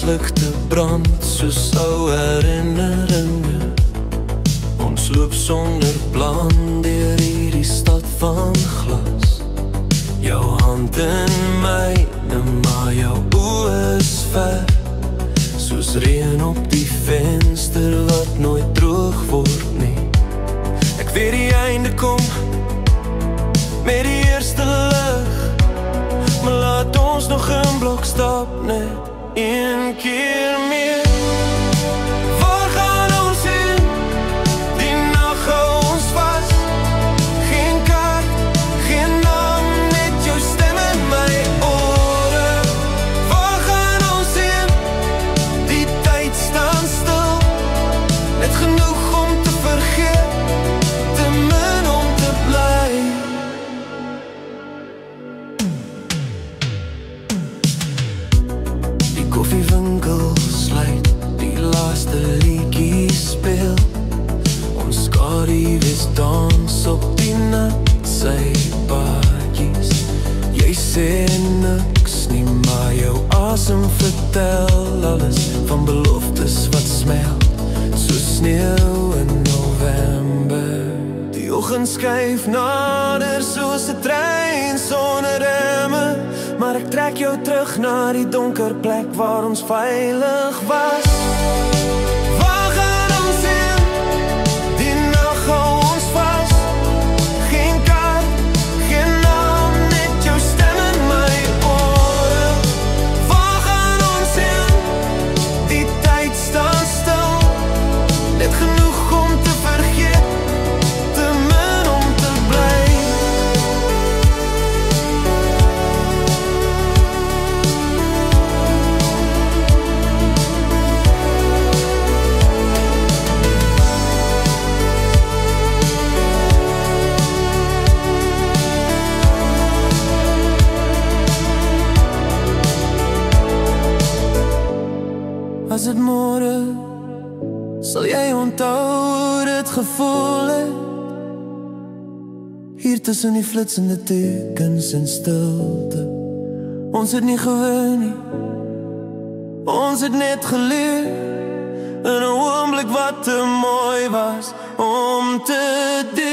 straatligte brand soos ou herinneringe. Ons loop sonder plan deur hierdie stad van glas. Jou hand in myne, maar jou oë is ver, soos reën op die venster wat nooit droog word nie. Ek weet die einde kom met die eerste lig, maar laat ons nog 'n blok stap, net een keer meer. Waar gaan ons heen? Die nag hou ons vas. Geen kaart, geen naam, net jou stem in my ore. Waar gaan ons heen? Die tyd staan stil, net genoeg om te vergeet, te min om te bly. Koffiewinkel sluit, die laaste liedjie speel. Ons skaduwees dans op die nat sypaadjies. Jy sê niks nie, maar jou asem vertel alles van beloftes wat smelt, soos sneeu in November. Die oggend skuif nader soos 'n trein sonder remme, maar ek trek jou terug na die donker plek waar ons veilig was. Waar gaan ons heen? Die nag hou ons vas. Geen kaart, geen naam, net jou stem in my ore. Waar gaan ons heen? Die tyd staan stil, net genoeg om te vergeet, te min om te bly. As dit môre, sal jy onthou hoe dit gevoel het, hier tussen die flitsende tekens en stilte. Ons het nie gewin nie, ons het net geleer, in 'n oomblik wat te mooi was om te deel.